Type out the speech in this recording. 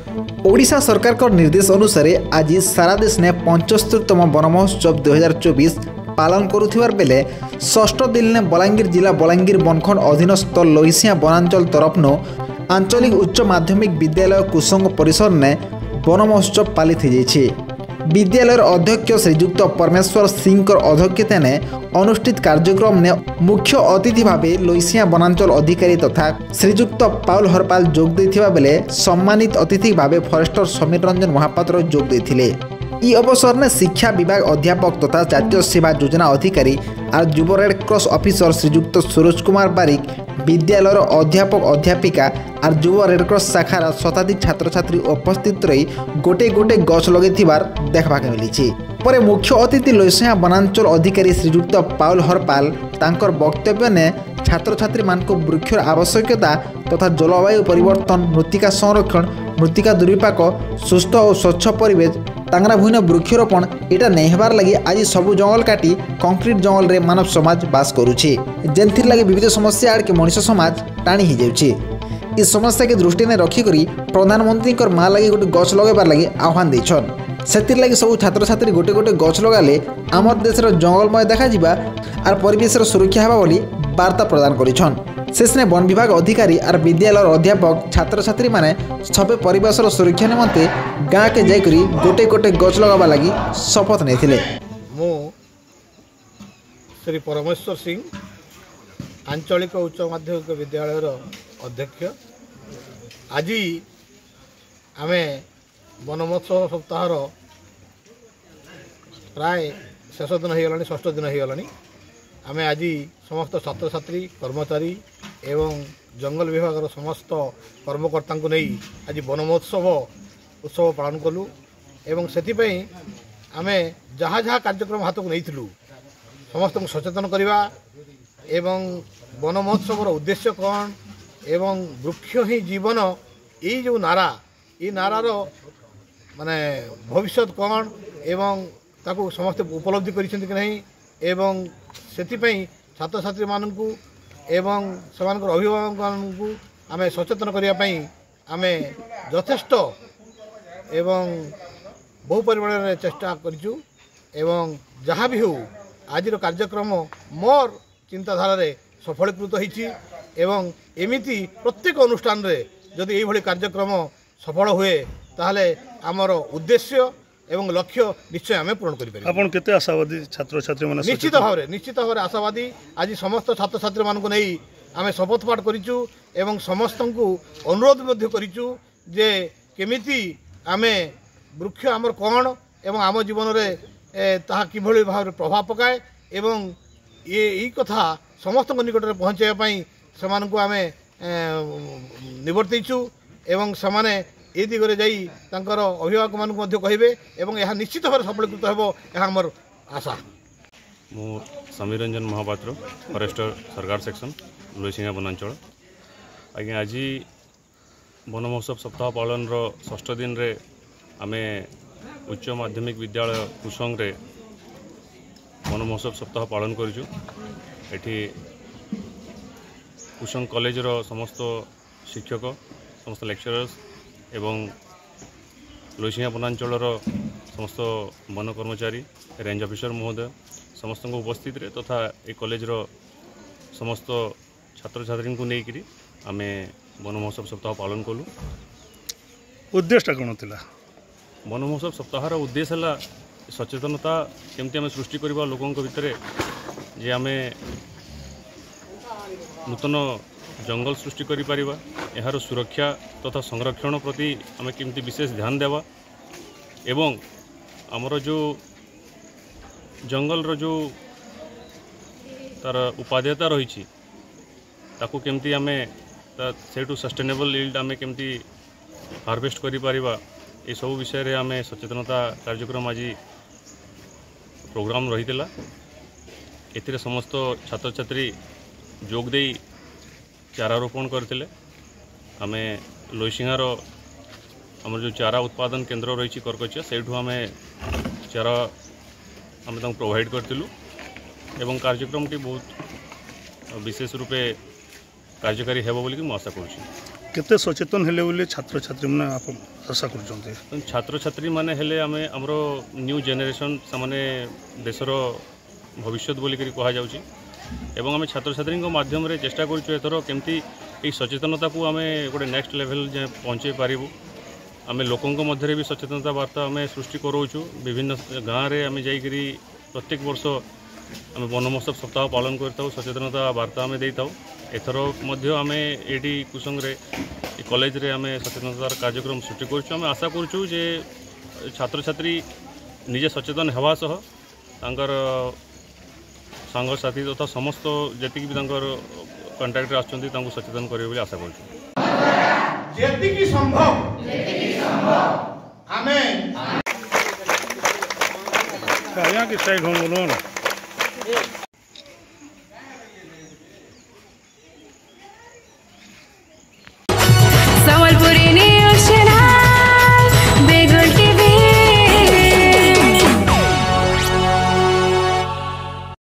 ओडिशा सरकार का निर्देश अनुसार आज सारा देश ने 75तम वन महोत्सव 2024 पालन करुथिबार बेले षष्ठ दिन ने बलांगीर जिला बलांगीर बनखंड अधीनस्थ लोहिसिया वनांचल तरफनो आंचलिक उच्च माध्यमिक विद्यालय कुसंग परिसर ने वन महोत्सव पालित हो विद्यालय अध्यक्ष श्रीजुक्त परमेश्वर सिंह अध्यक्षता ने अनुष्ठित कार्यक्रम ने मुख्य अतिथि भाव लोहिसिया वनांचल अधिकारी तथा श्रीजुक्त पाउल हरपाल जोग देथिबा बेले सम्मानित अतिथि भाव फरेस्टर समीर रंजन महापात्र जोग देथिले। ई अवसर में शिक्षा विभाग अध्यापक तथा जातीय सेवा योजना अधिकारी और युव रेड क्रॉस ऑफिसर श्रीजुक्त सूरज कुमार बारिक विद्यालय अध्यापक अध्यापिका और युव रेड क्रॉस शाखार शताधिक छात्र छात्री उपस्थित रही गोटे गोटे गछ लगे देखा मिली। पर मुख्य अतिथि लोहिसिया वनांचल अधिकारी श्रीजुक्त पाउल हरपाल तांकर वक्तव्य ने छात्र छात्री मान वृक्षर आवश्यकता तथा जलवायु परिवर्तन मृत्तिका संरक्षण मृत्तिका दुर्विपाक सुस्थ और स्वच्छ परिवेश टांगरा भूइन वृक्षरोपण यहाँ नहीं होबार लगी आज सबू जंगल काटी कंक्रीट जंगल रे मानव समाज बास करुछि जेनथिर लगी विविध समस्या आड़ के मनुष्य समाज टाणी ही जाउछि। इस समस्या के दृष्टि में रखिकरी प्रधानमंत्री माँ लगी गोटे गछ लगेबार लगी आह्वान देछन सेतिर लगी सब छात्र छात्री गोटे गोटे गछ लगाले आमर देशर जंगलमय देखा जिबा और परिवेशर सुरक्षा हेबा बोली वार्ता प्रदान करिछन। शेषने वन विभाग अधिकारी और विद्यालय अध्यापक छात्र छात्री माने सबे परिवेशर सुरक्षा निमंते गाँ के जाइकरी गोटे गोटे गछ लगाबा लगी शपथ नेथिले। मो श्री परमेश्वर सिंह आंचलिक उच्च माध्यमिक विद्यालय अध्यक्ष आज आमे वन महोत्सव सप्ताह प्राय शेष दिन हो गला षष्ठ दिन हो गला आमे आज समस्त छात्र छात्री कर्मचारी एवं जंगल विभाग समस्त कर्मकर्ता को नहीं आज वन महोत्सव उत्सव पालन कलु एवं से आमे जहाँ जहाँ कार्यक्रम हाथ को नहीं समस्त को सचेतन करवा एवं वन महोत्सव उद्देश्य कौन एवं वृक्ष ही जीवन ये जो नारा ये नारार माने भविष्य कौन एवं ताकू समस्त उपलब्धि करिसेंति कि नहीं एवं सेतिपई छात्र छात्री मानकू एवं सेमानकर अभिभावक मानकू आमे सचेतन करिया पई आमे यथेष्ट एवं बहु परिमाण में चेष्टा करिचु एवं जहाँ भी हो आज कार्यक्रम मोर चिंताधारा रे सफलीकृत होइछि एवं एमिति प्रत्येक अनुष्ठान रे जदि एई भली कार्यक्रम सफल हुए ताहले आमर उद्देश्य एवं लक्ष्य निश्चय आम पूरण कर आपन केते आशावादी छात्र छात्री माने निश्चित भाव आशावादी आज समस्त छात्र छात्री मान को नहीं आम शपथ पाठ करिचु एवं समस्त को अनुरोध मध्य करिचु जे केमिति आमे वृक्ष आमर कौन एवं आम जीवन रे ताहा किभली भाव प्रभाव पकाए एवं ये कथा समस्त निकट में पहुँचाइया पई सेमानकु आमे निवर्तैचु एवं समाने ए दिगरे जाई तांकर अभिभावक मान को कहे एवं यह निश्चित भाव सफलीकृत हो आमर आशा। मु समीर रंजन महापात्र फरेस्टर सरकार सेक्शन लोहिसिया वनांचल आज्ञा आज वन महोत्सव सप्ताह पालन षष्ठ दिन रे आमे उच्च माध्यमिक विद्यालय कुसंग रे वन महोत्सव सप्ताह पालन करूँ। एठी कुसंग कॉलेज रो समस्त शिक्षक समस्त लेक्चरर्स एवं लोहिसिया वनांचल समस्त वन कर्मचारी रेंज ऑफिसर महोदय समस्त उपस्थित रे तथा ए कॉलेज समस्त छात्र छात्री को लेकर आम वन महोत्सव सप्ताह पालन कलु। उद्देश्य कौन थिला? वन महोत्सव सप्ताहर उद्देश्य है सचेतनता केमती आम सृष्टि करवा लोकों भितर जे आम नूतन जंगल सृष्टि करिपारिबा यार सुरक्षा तथा संरक्षण प्रति आम केमती विशेष ध्यान देवा एवं आमर जो जंगल जो तार उपादेयता रही ताकू केमती आम सेठू सस्टेनेबल यील्ड आम केमती हार्वेस्ट करिपारिबा ये सब विषय रे आम सचेतनता कार्यक्रम आज प्रोग्राम रही एथिरे समस्त छात्र छात्री जोग दे चारा रोपण करते आम लोहिसिंगार आम जो चारा उत्पादन केन्द्र रही करकचिया सेठू आम चारा आम प्रोवाइड करूँ एवं कार्यक्रम टी बहुत विशेष रूपे कार्यकारी हेबो बोली कि आशा करुँ। केते सचेतन हेले बोली छात्र छात्री मैंने आप आशा कर छात्र छात्री माने हेले आमे हमरो न्यू जेनेरेशन सामाने देशर भविष्य बोलिक कह जाउची एवं आम छात्र छात्री माध्यम रे चेष्टा करूँ एथर केमती ये सचेतनता को आम गोटे नेक्स्ट लेवल जाए पहुँचे पारू आम लोकों मध्य भी सचेतनता वार्ता आम सृष्टि करोचु विभिन्न गाँव में आम जाकरी प्रत्येक वर्ष आम वन महोत्सव सप्ताह पालन करता सचेतनता वार्ता आम देता एथर आम ये कुसंगे कॉलेज रे आम सचेतनतार कार्यक्रम सृष्टि करुँ आम आशा करूँ जे छात्र छात्री निजे सचेतन होगा सह तांकर सांग साथी तथा समस्त जी भी कंटाक्ट आसुँच सचेतन करेंगे आशा करूँ आज्ञा कि साइड हम बोलो